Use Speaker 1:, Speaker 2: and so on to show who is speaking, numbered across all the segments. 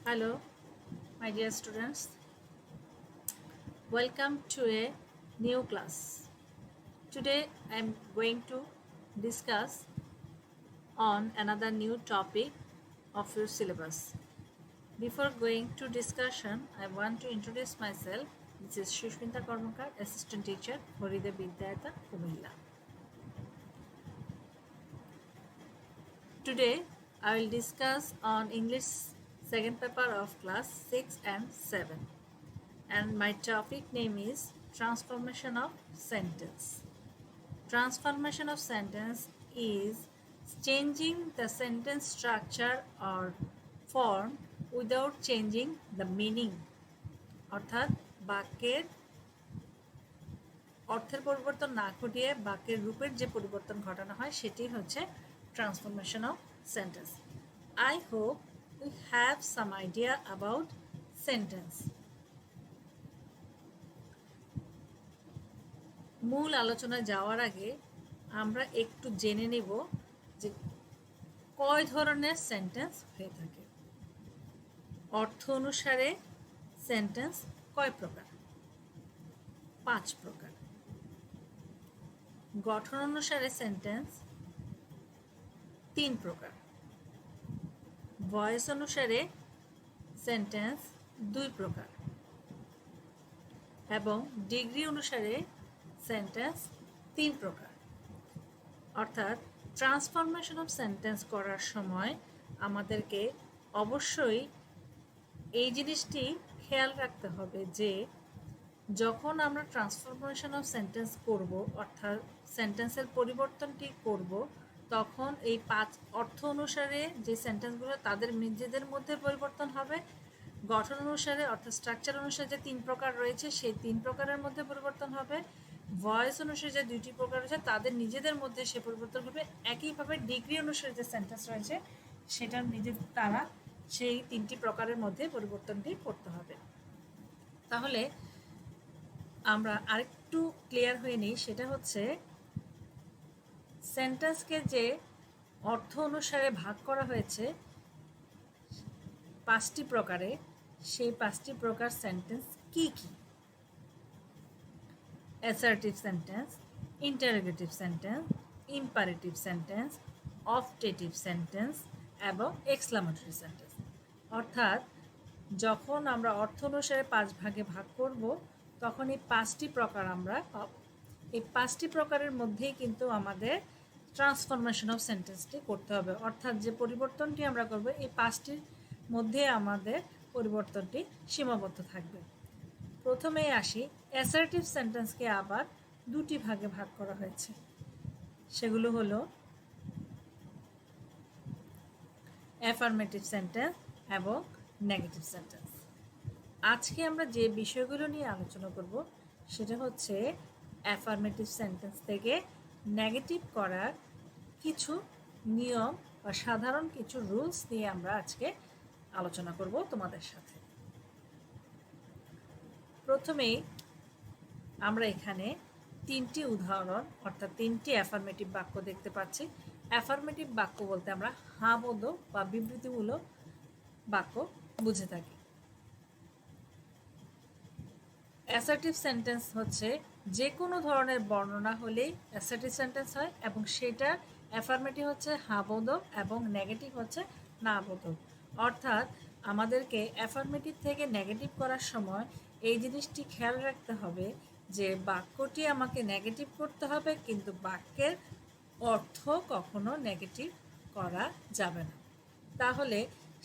Speaker 1: Hello, my dear students. Welcome to a new class. Today I am going to discuss on another new topic of your syllabus. Before going to discussion, I want to introduce myself. This is Shushminta Kormakar, Assistant Teacher, Horide Vidyayata, Kumilla. Today I will discuss on English second paper of class 6 and 7. And my topic name is transformation of sentence. Transformation of sentence is changing the sentence structure or form without changing the meaning. অর্থাৎ বাক্যের অর্থের পরিবর্তন না ঘটিয়ে বাক্যের রূপের যে পরিবর্তন ঘটানো হয় সেটি হচ্ছে transformation of sentence. I hope you have some idea about sentence. মূল আলোচনায় যাওয়ার আগে আমরা একটু জেনে নেব যে কয় ধরনের সেন্টেন্স হয়ে থাকে। অর্থ অনুসারে সেন্টেন্স কয় প্রকার? 5 প্রকার। গঠন অনুসারে সেন্টেন্স 3 প্রকার। ভয়েস অনুসারে সেন্টেন্স 2 প্রকার এবং ডিগ্রি অনুসারে সেন্টেন্স 3 প্রকার। অর্থাৎ ট্রান্সফরমেশন অফ সেন্টেন্স করার সময় আমাদেরকে অবশ্যই এই জিনিসটি খেয়াল রাখতে হবে যে যখন আমরা ট্রান্সফরমেশন অফ সেন্টেন্স করব অর্থাৎ সেন্টেন্সের পরিবর্তনটি করব তখন এই 5 অর্থ অনুসারে যে সেন্টেন্সগুলো তাদের নিজেদের মধ্যে পরিবর্তন হবে, গঠন অনুসারে অর্থাৎ স্ট্রাকচার অনুসারে যে 3 প্রকার রয়েছে সেই 3 প্রকারের মধ্যে পরিবর্তন হবে, ভয়েস অনুসারে যে 2টি প্রকার রয়েছে তাদের নিজেদের মধ্যে সে পরিবর্তন হবে। একইভাবে ডিগ্রি অনুসারে যে সেন্টেন্স রয়েছে সেটার তারা সেই 3টি প্রকারের মধ্যে পরিবর্তনটি করতে হবে। তাহলে আমরা আরেকটু ক্লিয়ার হয়ে নিই, সেটা হচ্ছে সেন্টেন্সকে যে অর্থ অনুসারে ভাগ করা হয়েছে 5টি প্রকারে, সেই 5টি প্রকার সেন্টেন্স কি কি? Assertive sentence, interrogative sentence, imperative sentence, optative sentence এবং এক্সক্লামেটরি সেন্টেন্স। অর্থাৎ যখন আমরা অর্থ অনুসারে 5 ভাগে ভাগ করব তখন এই 5টি প্রকার আমরা পাব। এই 5টি প্রকারের মধ্যেই কিন্তু আমাদের ট্রান্সফরমেশন অফ সেন্টেন্সটি করতে হবে। অর্থাৎ যে পরিবর্তনটি আমরা করব এই 5টির মধ্যে আমাদের পরিবর্তনটি সীমাবদ্ধ থাকবে। প্রথমেই আসি, অ্যাসার্টিভ সেন্টেন্সকে আবার 2টি ভাগে ভাগ করা হয়েছে। সেগুলো হলো অ্যাফার্মেটিভ সেন্টেন্স এবং নেগেটিভ সেন্টেন্স। আজকে আমরা যে বিষয়গুলো নিয়ে আলোচনা করব সেটা হচ্ছে অ্যাফার্মেটিভ সেন্টেন্স থেকে নেগেটিভ করার কিছু নিয়ম বা সাধারণ কিছু রুলস নিয়ে আমরা আজকে আলোচনা করব তোমাদের সাথে। প্রথমেই আমরা এখানে 3টি উদাহরণ অর্থাৎ 3টি অ্যাফার্মেটিভ বাক্য দেখতে পাচ্ছি। অ্যাফার্মেটিভ বাক্য বলতে আমরা হাবোধক বা বিবৃতিমূলক বাক্য বুঝে থাকি। অ্যাসার্টিভ সেন্টেন্স হচ্ছে যে কোনো ধরনের বর্ণনা হলেই অ্যাসার্টিভ সেন্টেন্স হয় এবং সেটা অ্যাফার্মেটিভ হচ্ছে হাবোধক এবং নেগেটিভ হচ্ছে নাবোধক। অর্থাৎ আমাদেরকে অ্যাফার্মেটিভ থেকে নেগেটিভ করার সময় এই জিনিসটি খেয়াল রাখতে হবে যে বাক্যটি আমাকে নেগেটিভ করতে হবে কিন্তু বাক্যের অর্থ কখনো নেগেটিভ করা যাবে না। তাহলে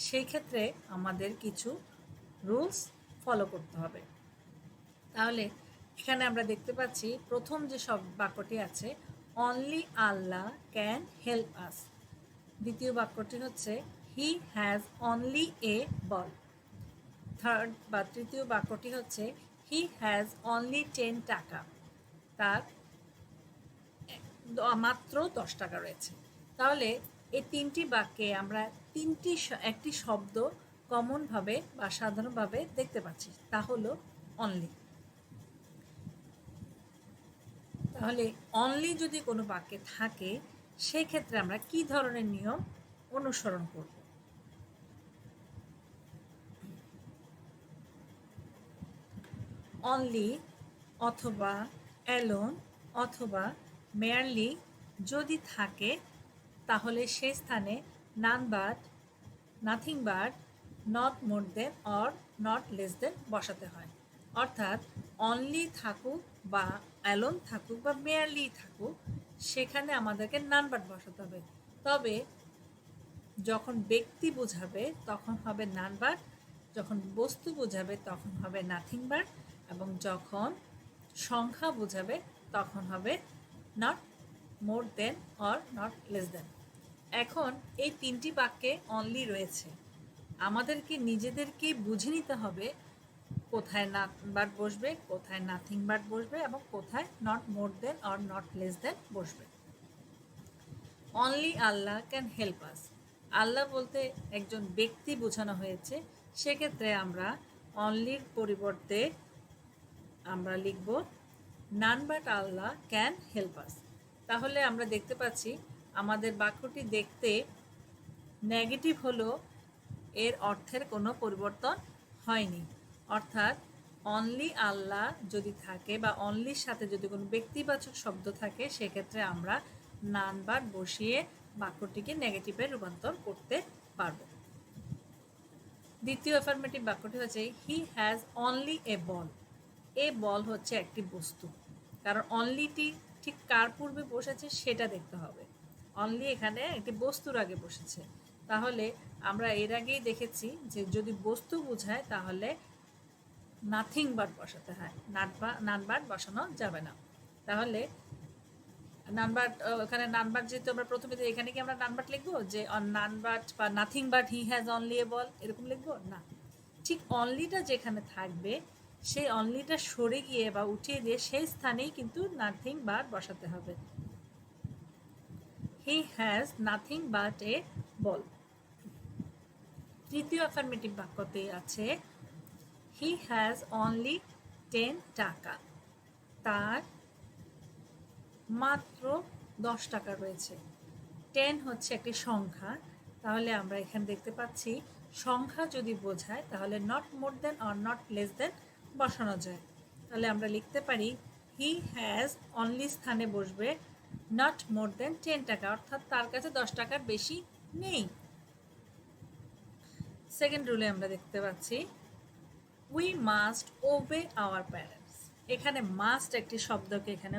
Speaker 1: সেই ক্ষেত্রে আমাদের কিছু রুলস ফলো করতে হবে। তাহলে এখানে আমরা দেখতে পাচ্ছি প্রথম যে সব বাক্যটি আছে, অনলি আল্লাহ ক্যান হেল্প আস। দ্বিতীয় বাক্যটি হচ্ছে হি has only a ball. Third বা তৃতীয় বাক্যটি হচ্ছে হি হ্যাজ অনলি 10 টাকা। তার মাত্র 10 টাকা রয়েছে। তাহলে এই 3টি বাক্যে আমরা একটি শব্দ কমনভাবে বা সাধারণভাবে দেখতে পাচ্ছি, তা হলো অনলি। তাহলে অনলি যদি কোনো বাক্যে থাকে সেক্ষেত্রে আমরা কি ধরনের নিয়ম অনুসরণ করব? অনলি অথবা অ্যালোন অথবা মেয়ারলি যদি থাকে তাহলে সেই স্থানে none but nothing but not more than or not less দেন বসাতে হয়। অর্থাৎ অনলি থাকুক বা অ্যালোন থাকুক বা মেয়ারলি থাকুক, সেখানে আমাদেরকে নান বাট বসাতে হবে। তবে যখন ব্যক্তি বোঝাবে তখন হবে নান বাট, যখন বস্তু বোঝাবে তখন হবে নাথিং বাট, এবং যখন সংখ্যা বোঝাবে তখন হবে not more than or not less দেন। এখন এই তিনটি বাক্যে অনলি রয়েছে, আমাদেরকে নিজেদেরকে বুঝে নিতে হবে কোথায় নাট বাট বসবে, কোথায় নাথিং বাট বসবে এবং কোথায় not more than or not less than বসবে। Only Allah can help us, Allah বলতে একজন ব্যক্তি বোঝানো হয়েছে, সেক্ষেত্রে আমরা অনলির পরিবর্তে আমরা লিখব none but Allah can help আস। তাহলে আমরা দেখতে পাচ্ছি আমাদের বাক্যটি দেখতে নেগেটিভ হলো, এর অর্থের কোনো পরিবর্তন হয়নি। অর্থাৎ অনলি আল্লাহ যদি থাকে বা অনলির সাথে যদি কোনো ব্যক্তিবাচক শব্দ থাকে, সেক্ষেত্রে আমরা নান বাট বসিয়ে বাক্যটিকে নেগেটিভে রূপান্তর করতে পারব। দ্বিতীয় অ্যাফার্মেটিভ বাক্যটি হচ্ছে হি হ্যাজ অনলি এ বল। এ বল হচ্ছে একটি বস্তু, কারণ অনলিটি ঠিক কার পূর্বে বসেছে সেটা দেখতে হবে। অনলি এখানে একটি বস্তুর আগে বসেছে, তাহলে আমরা এর আগেই দেখেছি যে যদি বস্তু বোঝায় তাহলে নাথিং বাট বসাতে হয়, নান বাট বসানো যাবে না। তাহলে নানবাট, ওখানে নানবাট যেহেতু আমরা প্রথমে, এখানে কি আমরা নানবাট লিখবো যে নানবাট বা nothing but he has only a ball, এরকম লিখবো না। ঠিক অনলিটা যেখানে থাকবে সেই অনলিটা সরে গিয়ে বা উঠিয়ে দিয়ে সেই স্থানেই কিন্তু নাথিং বাট বসাতে হবে। হি হ্যাজ নাথিং বাট এ বল। তৃতীয় অ্যাফার্মেটিভ বাক্যতে আছে হি হ্যাজ অনলি 10 টাকা, তার মাত্র 10 টাকা রয়েছে। 10 হচ্ছে একটি সংখ্যা, তাহলে আমরা এখানে দেখতে পাচ্ছি সংখ্যা যদি বোঝায় তাহলে not more than or not less দেন বসানো যায়। তাহলে আমরা লিখতে পারি হি হ্যাজ অনলি স্থানে বসবে নট মোর দেন 10 টাকা, অর্থাৎ তার কাছে 10 টাকার বেশি নেই। সেকেন্ড রুলে আমরা দেখতে পাচ্ছি উই মাস্ট ওবে আওয়ার প্যারেন্টস। এখানে মাস্ট একটি শব্দকে এখানে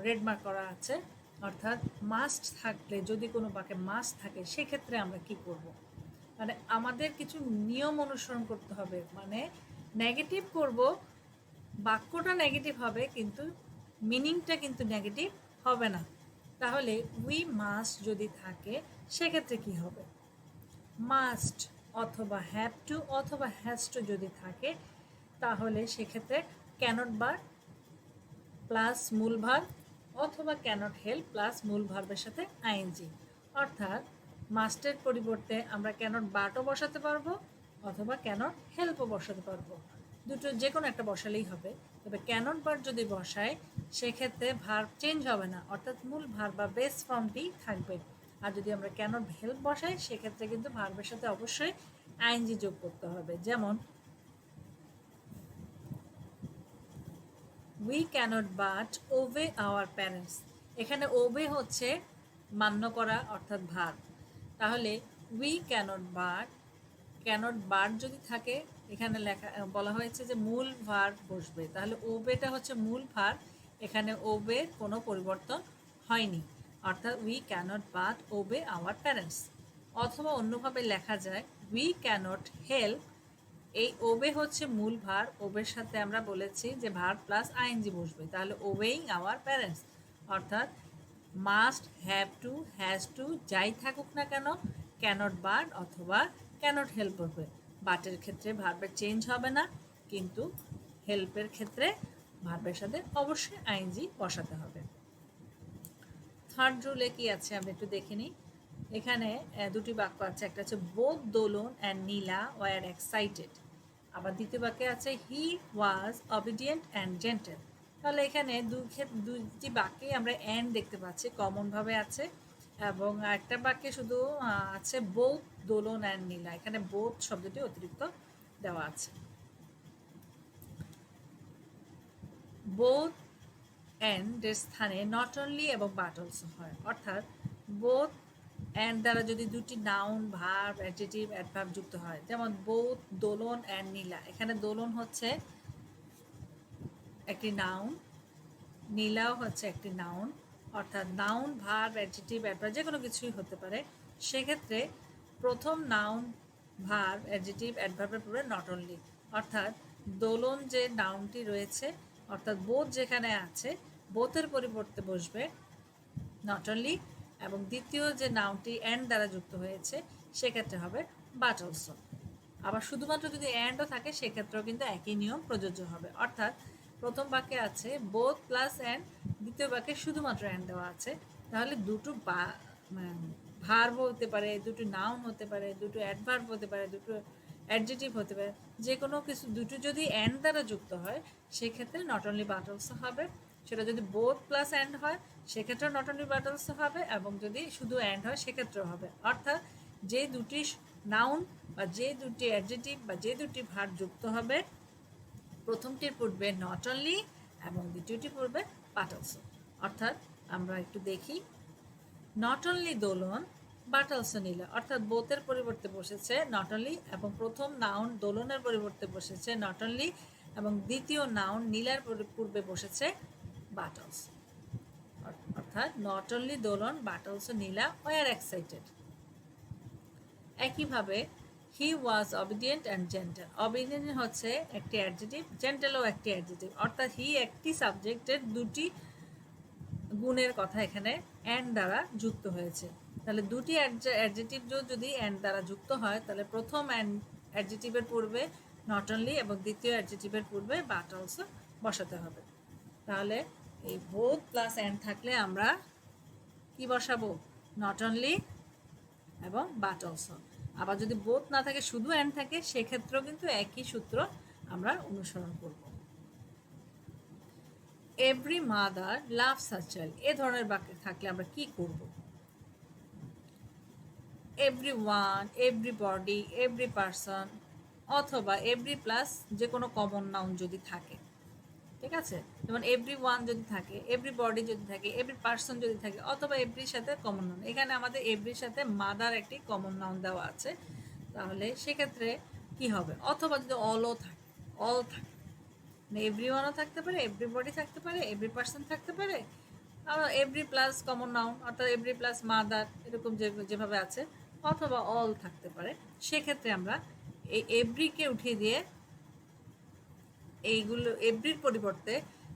Speaker 1: রেডমার্ক করা আছে, অর্থাৎ মাস্ট থাকলে, যদি কোনো বাক্যে মাস্ট থাকে সেক্ষেত্রে আমরা কি করব, মানে আমাদের কিছু নিয়ম অনুসরণ করতে হবে। মানে নেগেটিভ করব, বাক্যটা নেগেটিভ হবে কিন্তু মিনিংটা কিন্তু নেগেটিভ হবে না। তাহলে উই মাস্ট যদি থাকে সেক্ষেত্রে কি হবে, মাস্ট অথবা হ্যাভ টু অথবা হ্যাজ টু যদি থাকে তাহলে সেক্ষেত্রে ক্যানট বার প্লাস মূল ভার্ব অথবা ক্যানট হেল্প প্লাস মূল ভার্বের সাথে আইএনজি। অর্থাৎ মাস্টের পরিবর্তে আমরা ক্যানট বাটও বসাতে পারবো অথবা ক্যানট হেল্পও বসাতে পারবো, দুটো যে কোনো একটা বসালেই হবে। তবে ক্যানট বাট যদি বসায় সেক্ষেত্রে ভার্ব চেঞ্জ হবে না, অর্থাৎ মূল ভার্ব বা বেস ফর্মটি থাকবে। আর যদি আমরা ক্যানট হেল্প বসাই সেক্ষেত্রে কিন্তু ভার্বের সাথে অবশ্যই আইএনজি যোগ করতে হবে। যেমন we cannot but obey our parents, এখানে ওবে হচ্ছে মান্য করা অর্থাৎ ভার্ব। তাহলে উই ক্যানট বাট যদি থাকে, এখানে লেখা বলা হয়েছে যে মূল ভার্ব বসবে, তাহলে ওবেটা হচ্ছে মূল ভার্ব, এখানে ওবের কোনো পরিবর্তন হয়নি, অর্থাৎ we cannot but obey our parents. অথবা অন্যভাবে লেখা যায় উই ক্যানট হেল্প, এই ওবে হচ্ছে মূল ভার্ব, ওবের সাথে আমরা বলেছি যে ভার্ব প্লাস আইএনজি বসবে, তাহলে ওবেইং আওয়ার প্যারেন্টস, অর্থাৎ must, have to, has to যাই থাকুক না কেন ক্যানট বাট অথবা ক্যানট হেল্প হবে। বাটের ক্ষেত্রে ভার্বের চেঞ্জ হবে না, কিন্তু হেল্পের ক্ষেত্রে ভার্বের সাথে অবশ্যই আইএনজি বসাতে হবে। থার্ড রুলে কি আছে আমরা একটু দেখে নিই। এখানে দুটি বাক্য আছে, একটা হচ্ছে both Dolon and Nila were excited, আবার দ্বিতীয় বাক্যে আছে he was obedient and gentle. তাহলে এখানে দুটি বাক্যে আমরা অ্যান্ড দেখতে পাচ্ছি, কমনভাবে আছে, এবং একটা বাক্যে শুধু আছে বোথ দোলন অ্যান্ড নীলা, এখানে বোথ শব্দটি অতিরিক্ত দেওয়া আছে। বোথ অ্যান্ড এর স্থানে নট অনলি এবং বাট অলসো হয়, অর্থাৎ বোথ অ্যান্ড দ্বারা যদি দুটি নাউন ভার্ব অ্যাডজেক্টিভ অ্যাডভার্ব যুক্ত হয়, যেমন বোথ দোলন অ্যান্ড নীলা, এখানে দোলন হচ্ছে একটি নাউন, নীলাও হচ্ছে একটি নাউন, অর্থাৎ নাউন ভার্ব অ্যাডজেক্টিভ অ্যাডভার্ব যে কোনো কিছুই হতে পারে। সেক্ষেত্রে প্রথম নাউন ভার্ব অ্যাডজেক্টিভ অ্যাডভার্বের পূর্বে নট অনলি, অর্থাৎ দোলন যে নাউনটি রয়েছে অর্থাৎ বোথ যেখানে আছে বোথের পরিবর্তে বসবে নট অনলি, এবং দ্বিতীয় যে নাউনটি অ্যান্ড দ্বারা যুক্ত হয়েছে সেক্ষেত্রে হবে বাট অলসো। আবার শুধুমাত্র যদি অ্যান্ডও থাকে সেক্ষেত্রেও কিন্তু একই নিয়ম প্রযোজ্য হবে, অর্থাৎ প্রথম বাক্যে আছে বোথ প্লাস অ্যান্ড, দ্বিতীয় বাক্যে শুধুমাত্র অ্যান্ড দেওয়া আছে, তাহলে দুটো ভার্ব হতে পারে, দুটো নাউন হতে পারে, দুটো অ্যাডভার্ব হতে পারে, দুটো অ্যাডজেক্টিভ হতে পারে, যে কোনো কিছু দুটো যদি অ্যান্ড দ্বারা যুক্ত হয় সেক্ষেত্রে নট অনলি বাট অলসো হবে। সেটা যদি বোথ প্লাস অ্যান্ড হয় সেক্ষেত্রেও নট অনলি বাট অলসো হবে, এবং যদি শুধু অ্যান্ড হয় সেক্ষেত্রেও হবে, অর্থাৎ যে দুটি নাউন বা যে দুটি অ্যাডজেক্টিভ বা যে দুটি ভার্ব যুক্ত হবে প্রথমটির পূর্বে নট অনলি এবং দ্বিতীয়টির পূর্বে বাট অলসো। অর্থাৎ আমরা একটু দেখি, not only Dolon but also Nila, অর্থাৎ বোথের পরিবর্তে বসেছে নট অনলি, এবং প্রথম নাউন দোলনের পরিবর্তে বসেছে নট অনলি, এবং দ্বিতীয় নাউন নীলার পূর্বে বসেছে বাট অলসো, অর্থাৎ not only Dolon but also Nila were excited. একইভাবে he was obedient and gentle, obedient হচ্ছে একটি অ্যাডজেক্টিভ, জেন্টেলও একটি অ্যাডজেক্টিভ, অর্থাৎ হি একটি সাবজেক্টের দুটি গুণের কথা এখানে অ্যান্ড দ্বারা যুক্ত হয়েছে। তাহলে দুটি অ্যাডজেক্টিভ যদি অ্যান্ড দ্বারা যুক্ত হয় তাহলে প্রথম অ্যাডজেক্টিভের পূর্বে নট অনলি এবং দ্বিতীয় অ্যাডজেক্টিভের পূর্বে বাট অলসো বসাতে হবে। তাহলে এই বোথ প্লাস অ্যান্ড থাকলে আমরা কি বসাবো? নট অনলি এবং বাট অলসো। আবার যদি বোথ না থাকে শুধু অ্যান্ড থাকে সেক্ষেত্রেও কিন্তু একই সূত্র আমরা অনুসরণ করব। Every mother loves her child, এ ধরনের বাক্য থাকলে আমরা কি করব? Every one, everybody, every person, অথবা এভরি প্লাস যে কোনো কমন নাউন যদি থাকে, ঠিক আছে, যেমন এভরি ওয়ান যদি থাকে, এভরিবডি যদি থাকে, এভরি পারসন যদি থাকে, অথবা এভরির সাথে কমন নাউন, এখানে আমাদের এভরির সাথে মাদার একটি কমন নাউন দেওয়া আছে, তাহলে সেক্ষেত্রে কি হবে? অথবা যদি অলও থাকে, অল থাকে, এভরি ওয়ানও থাকতে পারে, এভরিবডি থাকতে পারে, এভরি পারসন থাকতে পারে, এভরি প্লাস কমন নাউন অর্থাৎ এভরি প্লাস মাদার এরকম যেভাবে আছে, অথবা অল থাকতে পারে। সেক্ষেত্রে আমরা এই এভরিকে উঠিয়ে দিয়ে এইগুলো এভরির পরিবর্তে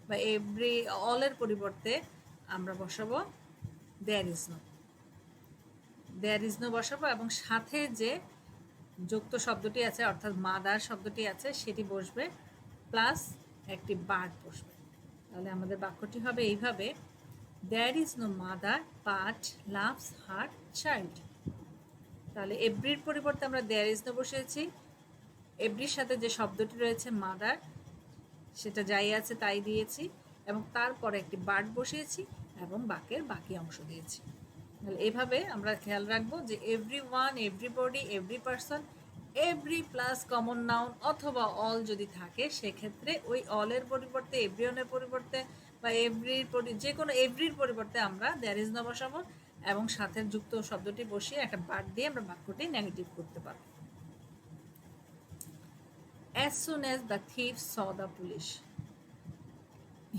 Speaker 1: বা এভরি অলের পরিবর্তে আমরা বসাবো there is no, there is no বসাবো, এবং সাথে যে যুক্ত শব্দটি আছে অর্থাৎ মাদার শব্দটি আছে সেটি বসবে, প্লাস একটি বাট বসবে। তাহলে আমাদের বাক্যটি হবে এইভাবে, there is no mother but loves her child. তাহলে এভরির পরিবর্তে আমরা দেয়ার ইজ নো বসিয়েছি, এভরির সাথে যে শব্দটি রয়েছে মাদার সেটা যাই আছে তাই দিয়েছি, এবং তারপরে একটি বাট বসিয়েছি এবং বাক্যের বাকি অংশ দিয়েছি। তাহলে এভাবে আমরা খেয়াল রাখবো যে every one, everybody, every person, every plus common noun অথবা অল যদি থাকে সেক্ষেত্রে ওই অলের পরিবর্তে, এভরিওয়ানের পরিবর্তে বা এভরির যে কোনো এভরির পরিবর্তে আমরা দেয়ার ইজ নো বসাবো, এবং সাথে যুক্ত শব্দটি বসিয়ে একটা বাট দিয়ে আমরা বাক্যটি নেগেটিভ করতে পারবো। As soon as the thief saw the police,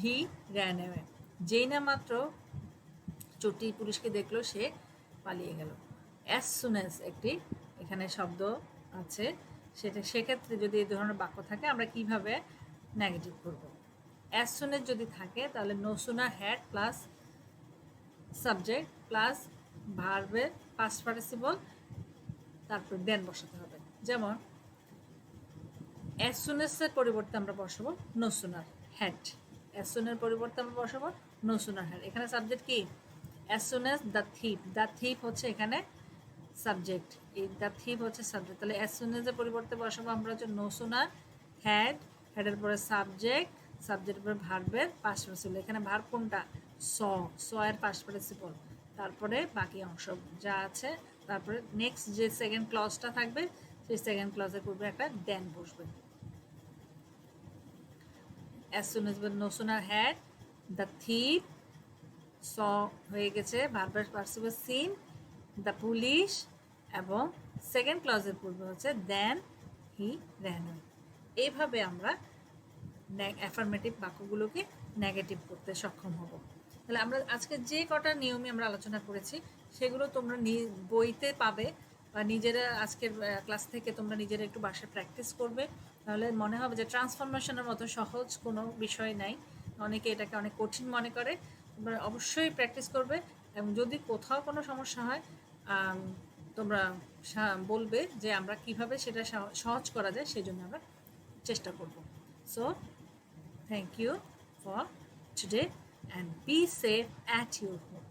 Speaker 1: he ran away. যেই না মাত্র চোরটি পুলিশকে দেখলো সে পালিয়ে গেল। As soon as একটি এখানে শব্দ আছে, সেক্ষেত্রে যদি এই ধরনের বাক্য থাকে আমরা কিভাবে নেগেটিভ করব? As soon as যদি থাকে তাহলে no sooner had plus subject plus ভার্বের পাস্ট পার্টিসিপল, তারপর দেন বসাতে হবে। যেমন as soon as এর পরিবর্তে আমরা বসাবো no sooner had, as soon এর পরিবর্তে আমরা বসাবো no sooner had। এখানে সাবজেক্ট কি? as soon as the thief হচ্ছে এখানে সাবজেক্ট, এই the thief হচ্ছে সাবজেক্ট, তাহলে as soon as এর পরিবর্তে বসাবো আমরা হচ্ছে no sooner had, এর পরে সাবজেক্টের পরে ভার্বের পাস্ট পার্টিসিপল, এখানে ভার্ব কোনটা? saw এর পাস্ট পার্টিসিপল, তারপরে বাকি অংশ যা আছে, তারপরে নেক্সট যে সেকেন্ড ক্লজটা থাকবে সেই সেকেন্ড ক্লজের পূর্বে একটা দেন বসবে। as soon as no sooner had the thief saw হয়ে গেছে ভার্বের পার্টিসিপল সিন, দ্য পুলিশ, এবং সেকেন্ড ক্লজের পূর্বে হচ্ছে দেন হি র্যান। এইভাবে আমরা অ্যাফার্মেটিভ বাক্যগুলোকে নেগেটিভ করতে সক্ষম হব। তাহলে আমরা আজকে যে কটা নিয়মে আমরা আলোচনা করেছি সেগুলো তোমরা বইতে পাবে বা নিজেরা আজকের ক্লাস থেকে তোমরা নিজেরা একটু বাসায় প্র্যাকটিস করবে, তাহলে মনে হবে যে ট্রান্সফরমেশনের মতো সহজ কোনো বিষয় নাই। অনেকে এটাকে অনেক কঠিন মনে করে। তোমরা অবশ্যই প্র্যাকটিস করবে এবং যদি কোথাও কোনো সমস্যা হয় তোমরা বলবে যে আমরা কিভাবে সেটা সহজ করা যায়, সেই জন্য আমরা চেষ্টা করব। So thank you for today and be safe at your home.